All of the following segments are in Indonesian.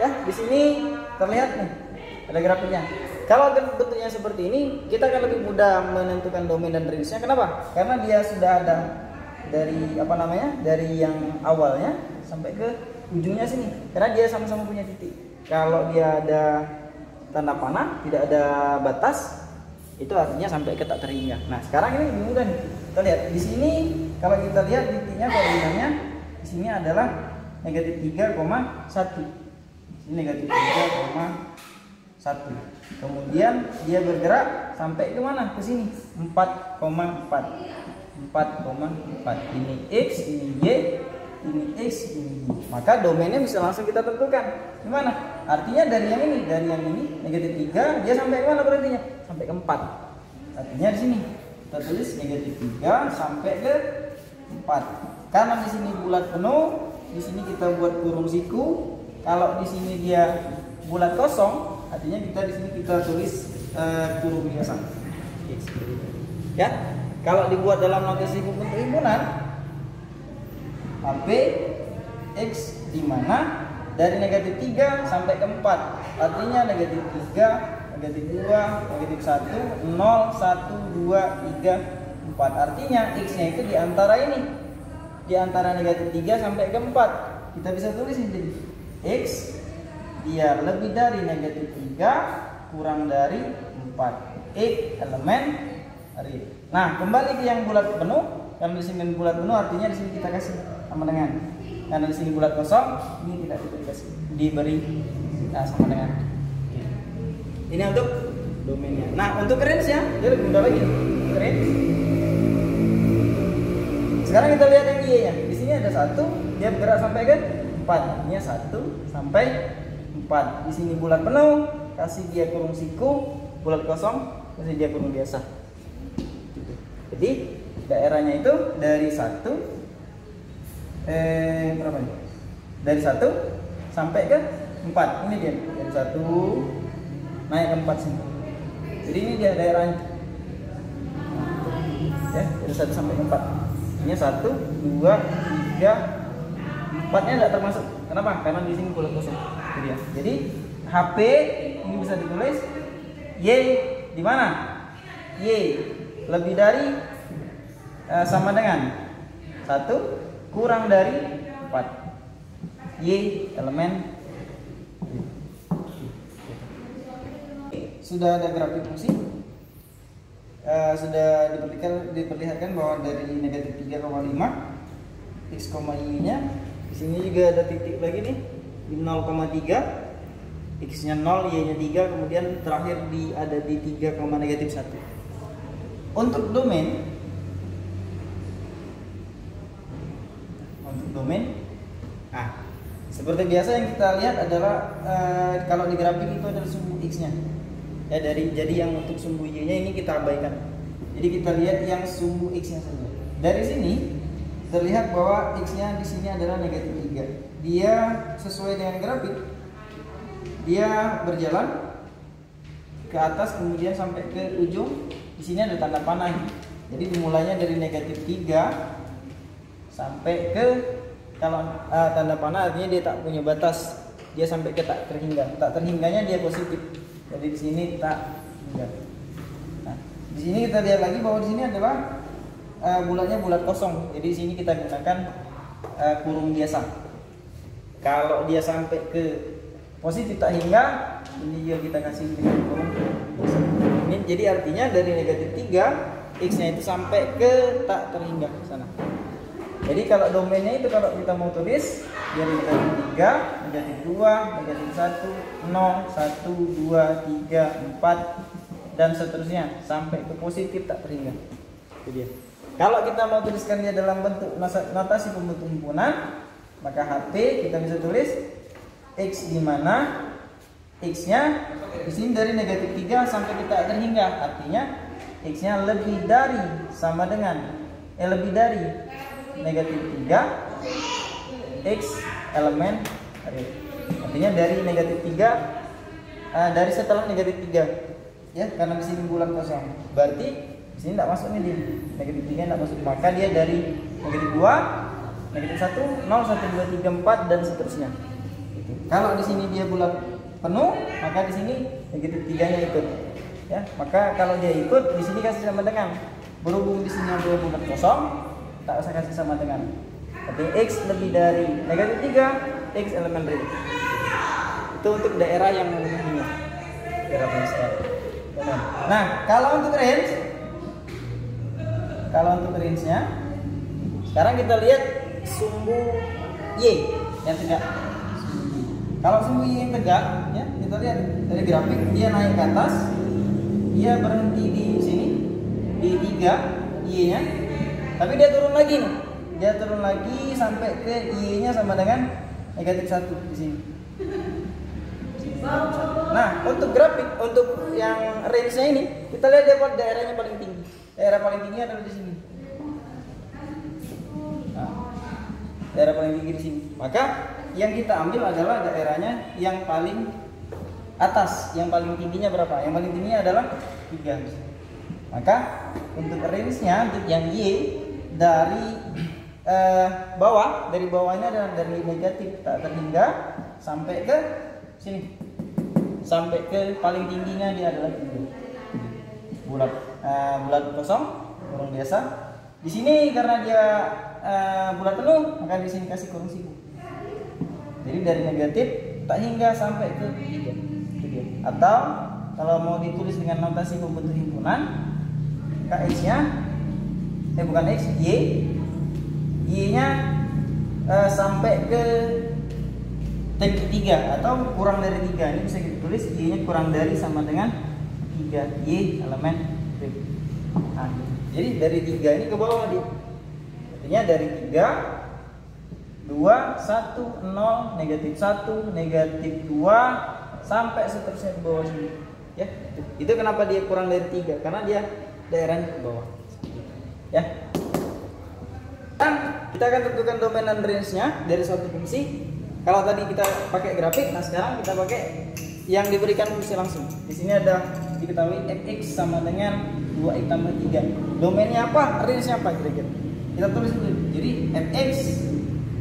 Ya, di sini terlihat nih ada grafiknya. Kalau bentuknya seperti ini, kita akan lebih mudah menentukan domain dan range-nya. Kenapa? Karena dia sudah ada dari dari yang awalnya sampai ke ujungnya sini. Karena dia sama-sama punya titik. Kalau dia ada tanda panah, tidak ada batas, itu artinya sampai ke tak terhingga. Nah, sekarang ini lebih mudah nih. Kita lihat di sini, kalau kita lihat titiknya koordinatnya di sini adalah negatif 3,1. Ini negatif 3,1. Kemudian dia bergerak sampai ke mana? Ke sini 4,4. Ini X, ini Y, ini X, ini Y. Maka domainnya bisa langsung kita tentukan. Gimana? Artinya dari yang ini negatif 3, dia sampai ke mana berartinya? Sampai ke 4. Artinya di sini kita tulis negatif 3 sampai ke 4. Karena di sini bulat penuh, di sini kita buat kurung siku. Kalau di sini dia bulat kosong, artinya di sini kita tulis kurung biasa. Ya, kalau dibuat dalam notasi bentuk himpunan, HP X di mana dari negatif 3 sampai ke 4, artinya negatif 3, negatif 2, negatif 1, 0, 1, 2, 3, 4. Artinya X-nya itu di antara ini, di antara negatif 3 sampai ke 4. Kita bisa tulis ini jadi X dia lebih dari negatif 3 kurang dari 4. X elemen real. Nah, kembali ke yang bulat penuh. Karena di sini bulat penuh, artinya di sini kita kasih sama dengan. Karena di sini bulat kosong, ini tidak diberi sama dengan. Ini untuk domainnya. Nah, untuk range-nya dia lebih mudah lagi. Range. Sekarang kita lihat yang Y-nya. Di sini ada 1, dia bergerak sampai ke 4. Artinya 1 sampai 4. Di sini bulat penuh, kasih dia kurung siku, bulat kosong, kasih dia kurung biasa. Jadi daerahnya itu dari 1 berapa ini? Dari 1 sampai ke 4. Ini dia dari 1 naik ke 4 sini. Jadi ini dia daerahnya. Ya, dari 1 sampai ke 4. Ini 1, 2, 3, 4-nya tidak termasuk. Kenapa? Karena di sini bulat kosong. Itu dia. Jadi HP ini bisa ditulis Y di mana? Y lebih dari sama dengan 1 kurang dari 4. Y elemen. Sudah ada grafik fungsi. Sudah diperlihatkan bahwa dari negatif 3,5 X, Y-nya di sini juga ada titik lagi nih di 0,3, X-nya 0, Y-nya 3, kemudian terakhir ada di 3,-1. Untuk domain, seperti biasa yang kita lihat adalah kalau di grafik itu adalah sumbu X-nya. Ya, jadi yang untuk sumbu Y-nya ini kita abaikan. Jadi kita lihat yang sumbu X-nya saja. Dari sini terlihat bahwa X-nya di sini adalah negatif 3. Dia sesuai dengan grafik, dia berjalan ke atas kemudian sampai ke ujung. Di sini ada tanda panah. Jadi dimulainya dari negatif 3 sampai ke, kalau tanda panah artinya dia tak punya batas, dia sampai ke tak terhingga. Tak terhingganya dia positif. Jadi di sini tak hingga. Nah, di sini kita lihat lagi bahwa di sini adalah bulatnya bulat kosong. Jadi di sini kita gunakan kurung biasa. Kalau dia sampai ke positif tak hingga, ini juga kita kasih dengan kurung biasa. Ini jadi artinya dari negatif 3 X-nya itu sampai ke tak terhingga ke sana. Jadi kalau domainnya itu kalau kita mau tulis dari negatif 3, negatif 2, negatif 1, 0, 1, 2, 3, 4 dan seterusnya sampai ke positif tak terhingga. Itu dia. Kalau kita mau tuliskan dia dalam bentuk notasi pembentuk himpunan, maka HP kita bisa tulis X di mana X-nya di sini dari negatif 3 sampai ke tak terhingga. Artinya X-nya lebih dari sama dengan lebih dari negatif 3 X elemen real. Artinya dari negatif 3 dari setelah negatif 3 ya, karena di sini bulan kosong. Berarti di sini tidak masuk nih, di negatif 3 tidak masuk. Maka dia dari negatif 2, negatif 1, 0, 1, 2, 3, 4 dan seterusnya. Gitu. Kalau di sini dia bulat penuh, maka di sini negatif 3-nya ikut. Ya, maka kalau dia ikut di sini kasih sama dengan, berhubung di sini ada bulat kosong, tak usah kasih sama dengan. Tapi X lebih dari negatif 3, X elemen ring. Itu untuk daerah yang memenuhinya. Daerah Pascal. Nah, kalau untuk range-nya, sekarang kita lihat sumbu Y yang tegak. Kalau sumbu Y yang tegak, ya kita lihat dari grafik, dia naik ke atas, dia berhenti di sini di 3 Y-nya, tapi dia turun lagi nih. Dia turun lagi sampai ke Y-nya sama dengan negatif 1 di sini. Nah, untuk grafik, untuk yang range-nya ini, kita lihat dia daerahnya paling tinggi. Daerah paling tinggi adalah di sini. Nah, daerah paling tinggi di sini. Maka yang kita ambil adalah daerahnya yang paling atas. Yang paling tingginya berapa? Yang paling tingginya adalah 3. Maka untuk range-nya, untuk yang Y dari bawah, dari bawahnya adalah dari negatif tak terhingga sampai ke sini, sampai ke paling tingginya dia adalah 3. Bulat kosong, kurung biasa. Di sini karena dia bulat penuh, maka di sini kasih kurung siku. Jadi dari negatif tak hingga sampai ke 3. Atau kalau mau ditulis dengan notasi pembentuk himpunan, X-nya bukan X, Y-nya sampai ke 3 atau kurang dari 3. Ini bisa kita tulis Y-nya kurang dari sama dengan 3, Y elemen ring. Nah, jadi dari 3 ini ke bawah dia. Artinya dari 3, 2, 1, 0, negatif 1, negatif 2 sampai seterusnya ke bawah sini. Ya, itu kenapa dia kurang dari 3? Karena dia daerahnya ke bawah. Ya. Dan kita akan tentukan domain dan range-nya dari suatu fungsi. Kalau tadi kita pakai grafik, nah sekarang kita pakai yang diberikan fungsi langsung. Di sini ada diketahui fx sama dengan 2x tambah 3. Domainnya apa? Range-nya apa kira-kira? Kita tulis dulu. Jadi fx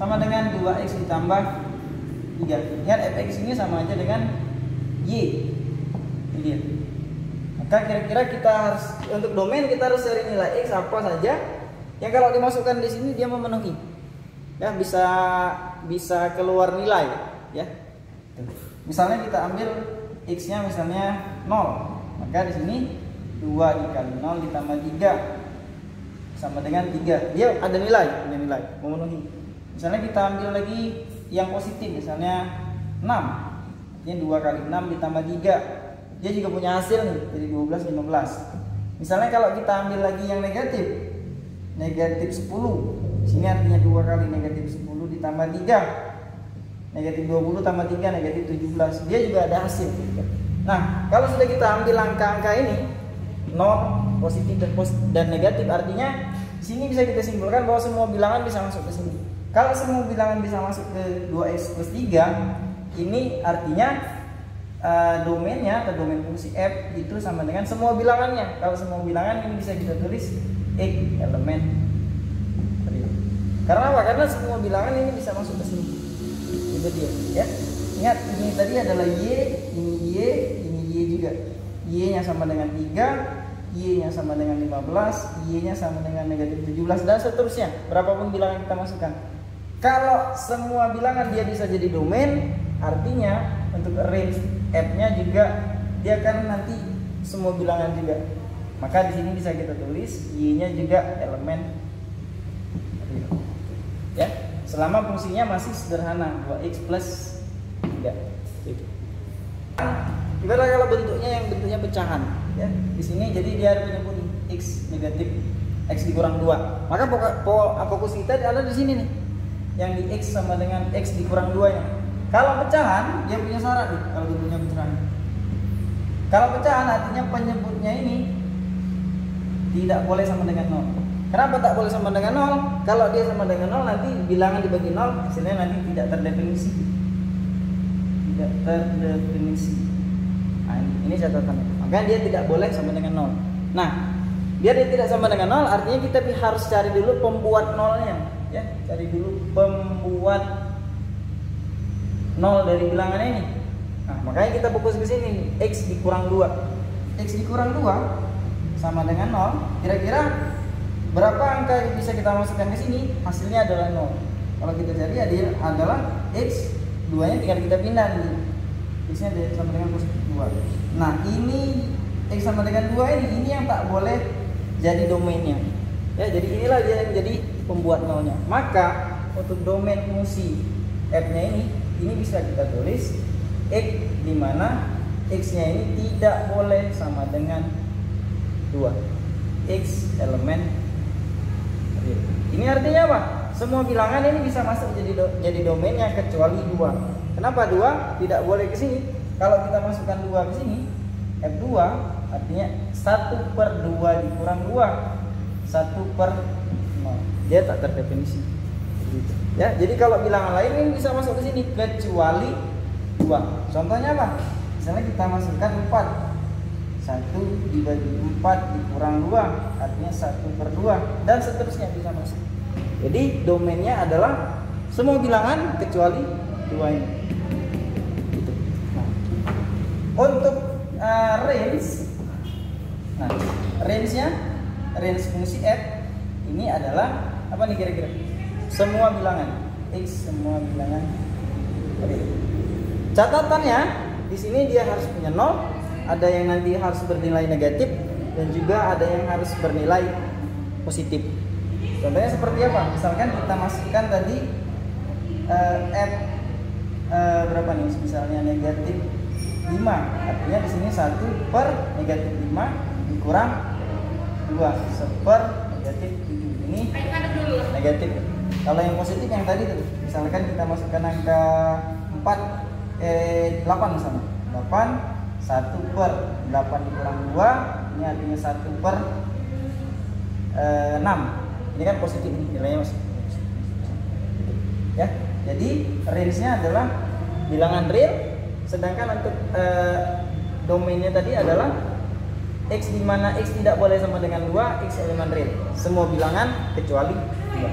sama dengan 2x ditambah 3. Ingat fx ini sama aja dengan y. Ini dia. Maka kira-kira kita harus, untuk domain kita harus cari nilai x apa saja yang kalau dimasukkan di sini dia memenuhi. Ya, bisa keluar nilai ya. Misalnya kita ambil x-nya misalnya 0. Maka di sini 2 dikali 0 ditambah 3 sama dengan 3. Dia ada nilai memenuhi. Misalnya kita ambil lagi yang positif, misalnya 6. Ini 2 kali 6 ditambah 3. Dia juga punya hasil nih, jadi 12, 15. Misalnya kalau kita ambil lagi yang negatif 10. Sini artinya 2 kali negatif 10 ditambah 3. Negatif 20 tambah 3, negatif 17. Dia juga ada hasil. Nah, kalau sudah kita ambil angka-angka ini 0, positif dan negatif, artinya di sini bisa kita simpulkan bahwa semua bilangan bisa masuk ke sini. Kalau semua bilangan bisa masuk ke 2x plus 3, ini artinya domainnya atau domain fungsi f itu sama dengan semua bilangannya. Kalau semua bilangan ini bisa kita tulis x elemen real. Karena apa? Karena semua bilangan ini bisa masuk ke sini. Itu dia, ya. Ingat, ini tadi adalah y, ini y juga. Y-nya sama dengan 3, y-nya sama dengan 15, y-nya sama dengan negatif 17 dan seterusnya. Berapapun bilangan kita masukkan. Kalau semua bilangan dia bisa jadi domain, artinya untuk range f-nya juga dia akan nanti semua bilangan juga. Maka di sini bisa kita tulis y-nya juga elemen real. Ya, selama fungsinya masih sederhana 2x plus 3. Gitu. Ibarat kalau bentuknya yang bentuknya pecahan, ya. Di sini jadi dia ada penyebut x negatif x dikurang 2. Maka fokus kita ada di sini nih. Yang di x sama dengan x dikurang 2-nya. Kalau pecahan, dia punya syarat nih. Kalau dia punya pecahan, kalau pecahan artinya penyebutnya ini tidak boleh sama dengan 0. Kenapa tak boleh sama dengan 0? Kalau dia sama dengan 0, nanti bilangan dibagi 0, hasilnya nanti tidak terdefinisi. Tidak terdefinisi. Nah, ini catatannya. Maka dia tidak boleh sama dengan 0. Nah, biar dia tidak sama dengan 0, artinya kita harus cari dulu pembuat 0-nya. Ya, cari dulu pembuat 0 dari bilangannya ini. Nah, makanya kita fokus ke sini, X dikurang 2. X dikurang 2 sama dengan 0. Kira-kira berapa angka yang bisa kita masukkan ke sini? Hasilnya adalah 0. Kalau kita cari adalah X, 2-nya tinggal kita pindah nih. X-nya sama dengan positif 2. Nah, ini X sama dengan 2 ini yang tak boleh jadi domainnya. Ya, jadi inilah dia yang jadi pembuat nolnya. Maka untuk domain fungsi f-nya ini bisa kita tulis X, di mana X-nya ini tidak boleh sama dengan 2. X elemen real. Ini artinya apa? Semua bilangan ini bisa masuk jadi domainnya kecuali 2. Kenapa 2? Tidak boleh ke sini. Kalau kita masukkan 2 ke sini, F2 artinya 1/2 dikurang 2, 1/0. Dia tak terdefinisi. Ya, jadi kalau bilangan lain ini bisa masuk ke sini kecuali 2. Contohnya apa? Misalnya kita masukkan 4. 1 dibagi 4 dikurang 2 artinya 1/2 dan seterusnya bisa masuk. Jadi domainnya adalah semua bilangan kecuali 2 ini. Gitu. Nah, untuk range, nah range-nya, range fungsi f ini adalah apa nih kira-kira? Semua bilangan X, semua bilangan real. Catatannya di sini dia harus punya 0, ada yang nanti harus bernilai negatif dan juga ada yang harus bernilai positif. Contohnya seperti apa? Misalkan kita masukkan tadi f berapa nih? Misalnya negatif 5, artinya di sini 1/-5 dikurang 2 1/-7. Ini negatif. Kalau yang positif yang tadi tuh, misalkan kita masukkan angka 8 misalnya, 8 1/8 dikurang 2, ini artinya 1/6. Ini kan positif nih, nilainya masih. Ya, jadi range-nya adalah bilangan real, sedangkan untuk domainnya tadi adalah X, di mana X tidak boleh sama dengan 2, X elemen real. Semua bilangan kecuali 2.